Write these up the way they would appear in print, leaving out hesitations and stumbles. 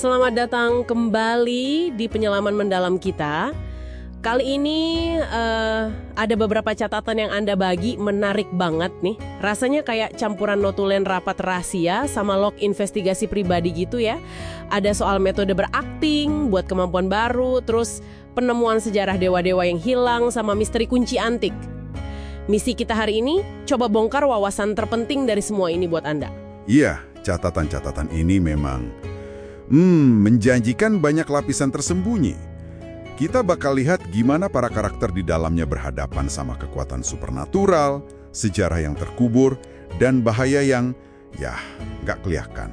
Selamat datang kembali di penyelaman mendalam kita. Kali ini ada beberapa catatan yang Anda bagi menarik banget nih. Rasanya kayak campuran notulen rapat rahasia sama log investigasi pribadi gitu ya. Ada soal metode berakting buat kemampuan baru, terus penemuan sejarah dewa-dewa yang hilang sama misteri kunci antik. Misi kita hari ini coba bongkar wawasan terpenting dari semua ini buat Anda. Iya, catatan-catatan ini memang menjanjikan banyak lapisan tersembunyi. Kita bakal lihat gimana para karakter di dalamnya berhadapan sama kekuatan supernatural, sejarah yang terkubur, dan bahaya yang, nggak kelihatan.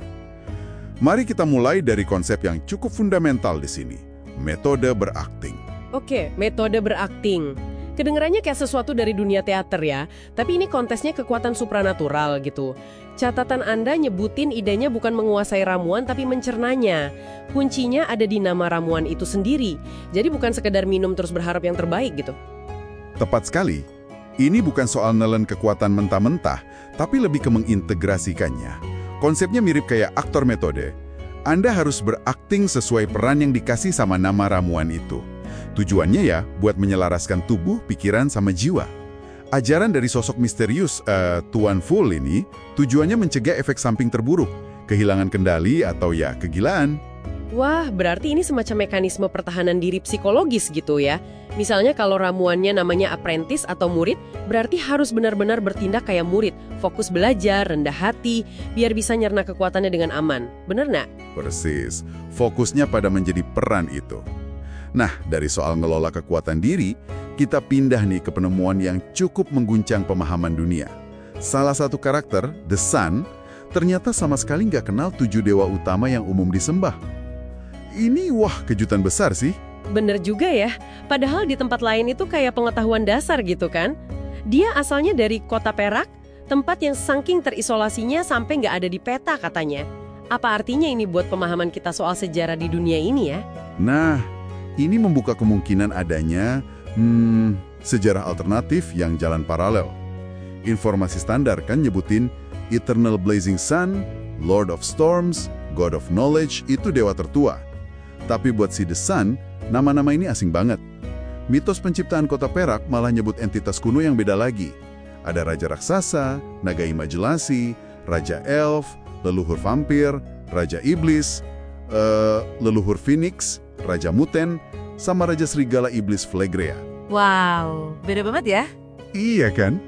Mari kita mulai dari konsep yang cukup fundamental di sini, metode berakting. Oke, metode berakting. Kedengarannya kayak sesuatu dari dunia teater ya, tapi ini kontesnya kekuatan supranatural gitu. Catatan Anda nyebutin idenya bukan menguasai ramuan tapi mencernanya. Kuncinya ada di nama ramuan itu sendiri. Jadi bukan sekedar minum terus berharap yang terbaik gitu. Tepat sekali. Ini bukan soal nelen kekuatan mentah-mentah, tapi lebih ke mengintegrasikannya. Konsepnya mirip kayak aktor metode. Anda harus berakting sesuai peran yang dikasih sama nama ramuan itu. Tujuannya ya buat menyelaraskan tubuh, pikiran, sama jiwa. Ajaran dari sosok misterius Tuan Fool ini tujuannya mencegah efek samping terburuk, kehilangan kendali atau kegilaan. Wah, berarti ini semacam mekanisme pertahanan diri psikologis gitu ya. Misalnya kalau ramuannya namanya apprentice atau murid, berarti harus benar-benar bertindak kayak murid, fokus belajar, rendah hati, biar bisa nyerna kekuatannya dengan aman. Bener nggak? Persis, fokusnya pada menjadi peran itu. Nah, dari soal ngelola kekuatan diri, kita pindah nih ke penemuan yang cukup mengguncang pemahaman dunia. Salah satu karakter, The Sun, ternyata sama sekali nggak kenal 7 dewa utama yang umum disembah. Ini kejutan besar sih. Bener juga ya, padahal di tempat lain itu kayak pengetahuan dasar gitu kan. Dia asalnya dari kota Perak, tempat yang saking terisolasinya sampai nggak ada di peta katanya. Apa artinya ini buat pemahaman kita soal sejarah di dunia ini ya? Nah, ini membuka kemungkinan adanya sejarah alternatif yang jalan paralel. Informasi standar kan nyebutin Eternal Blazing Sun, Lord of Storms, God of Knowledge, itu dewa tertua. Tapi buat si The Sun, nama-nama ini asing banget. Mitos penciptaan kota Perak malah nyebut entitas kuno yang beda lagi. Ada Raja Raksasa, Naga Imajinasi, Raja Elf, leluhur vampir, Raja Iblis, leluhur Phoenix, Raja Muten, sama Raja Serigala Iblis Phlegrea. Wow, beda banget ya? Iya kan?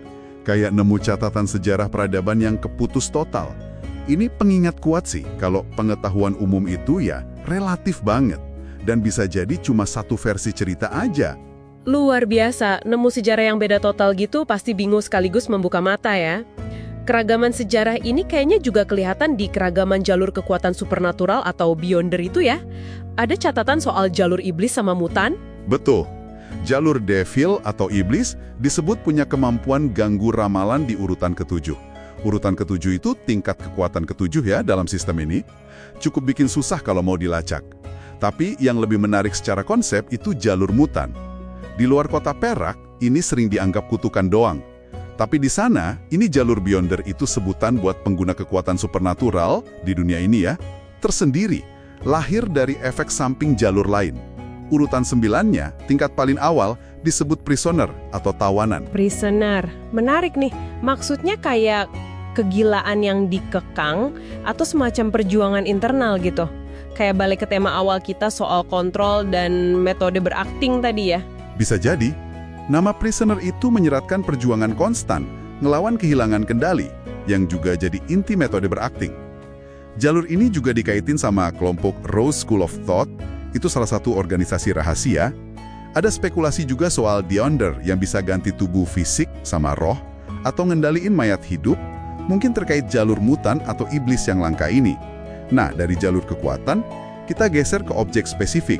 Kayak nemu catatan sejarah peradaban yang keputus total. Ini pengingat kuat sih kalau pengetahuan umum itu relatif banget. Dan bisa jadi cuma satu versi cerita aja. Luar biasa, nemu sejarah yang beda total gitu pasti bingung sekaligus membuka mata ya. Keragaman sejarah ini kayaknya juga kelihatan di keragaman jalur kekuatan supernatural atau Beyonder itu ya. Ada catatan soal jalur iblis sama mutan? Betul. Jalur Devil atau Iblis disebut punya kemampuan ganggu ramalan di urutan ke-7. Urutan ke-7 itu tingkat kekuatan ke-7 ya dalam sistem ini. Cukup bikin susah kalau mau dilacak. Tapi yang lebih menarik secara konsep itu jalur mutan. Di luar kota Perak, ini sering dianggap kutukan doang. Tapi di sana, ini jalur Beyonder itu sebutan buat pengguna kekuatan supernatural di dunia ini tersendiri, lahir dari efek samping jalur lain. Urutan 9-nya, tingkat paling awal, disebut prisoner atau tawanan. Prisoner, menarik nih. Maksudnya kayak kegilaan yang dikekang atau semacam perjuangan internal gitu. Kayak balik ke tema awal kita soal kontrol dan metode berakting tadi ya. Bisa jadi. Nama prisoner itu menyeratkan perjuangan konstan, ngelawan kehilangan kendali, yang juga jadi inti metode berakting. Jalur ini juga dikaitin sama kelompok Rose School of Thought, itu salah satu organisasi rahasia. Ada spekulasi juga soal Beyonder yang bisa ganti tubuh fisik sama roh, atau ngendaliin mayat hidup, mungkin terkait jalur mutan atau iblis yang langka ini. Nah, dari jalur kekuatan, kita geser ke objek spesifik,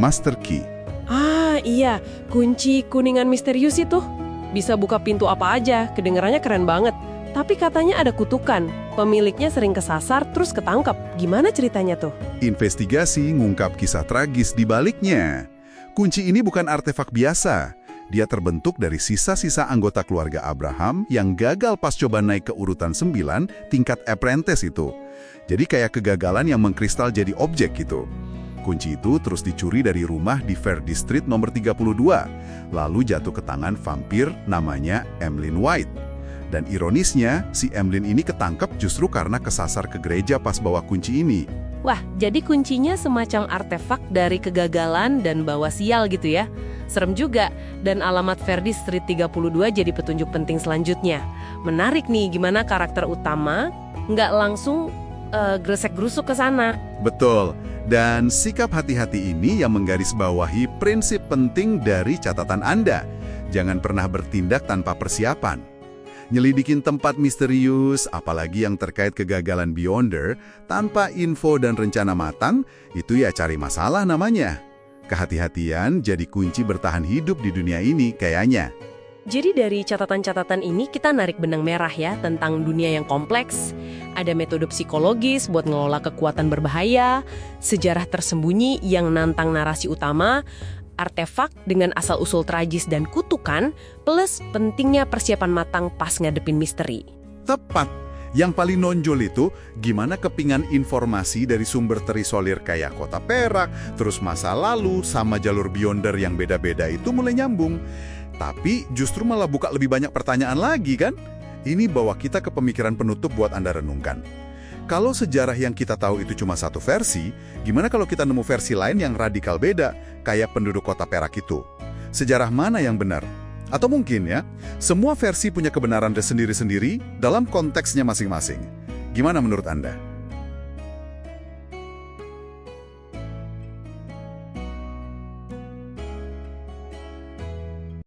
Master Key. Ah iya, kunci kuningan misterius itu. Bisa buka pintu apa aja, kedengarannya keren banget. Tapi katanya ada kutukan, pemiliknya sering kesasar terus ketangkap. Gimana ceritanya tuh? Investigasi ngungkap kisah tragis di baliknya. Kunci ini bukan artefak biasa. Dia terbentuk dari sisa-sisa anggota keluarga Abraham yang gagal pas coba naik ke urutan 9 tingkat apprentice itu. Jadi kayak kegagalan yang mengkristal jadi objek gitu. Kunci itu terus dicuri dari rumah di Verde Street nomor 32, lalu jatuh ke tangan vampir namanya Emlyn White. Dan ironisnya, si Emlyn ini ketangkep justru karena kesasar ke gereja pas bawa kunci ini. Wah, jadi kuncinya semacam artefak dari kegagalan dan bawa sial gitu ya. Serem juga, dan alamat Verde Street 32 jadi petunjuk penting selanjutnya. Menarik nih gimana karakter utama nggak langsung gresek-grusuk ke sana. Betul, dan sikap hati-hati ini yang menggarisbawahi prinsip penting dari catatan Anda. Jangan pernah bertindak tanpa persiapan. Nyelidikin tempat misterius, apalagi yang terkait kegagalan Beyonder, tanpa info dan rencana matang, itu ya cari masalah namanya. Kehati-hatian jadi kunci bertahan hidup di dunia ini kayaknya. Jadi dari catatan-catatan ini kita narik benang merah ya tentang dunia yang kompleks. Ada metode psikologis buat ngelola kekuatan berbahaya, sejarah tersembunyi yang nantang narasi utama, artefak dengan asal-usul tragis dan kutukan, plus pentingnya persiapan matang pas ngadepin misteri. Tepat. Yang paling nonjol itu gimana kepingan informasi dari sumber terisolir kayak Kota Perak, terus masa lalu sama jalur Beyonder yang beda-beda itu mulai nyambung. Tapi justru malah buka lebih banyak pertanyaan lagi kan? Ini bawa kita ke pemikiran penutup buat Anda renungkan. Kalau sejarah yang kita tahu itu cuma satu versi, gimana kalau kita nemu versi lain yang radikal beda, kayak penduduk Kota Perak itu? Sejarah mana yang benar? Atau mungkin ya, semua versi punya kebenaran sendiri-sendiri dalam konteksnya masing-masing. Gimana menurut Anda?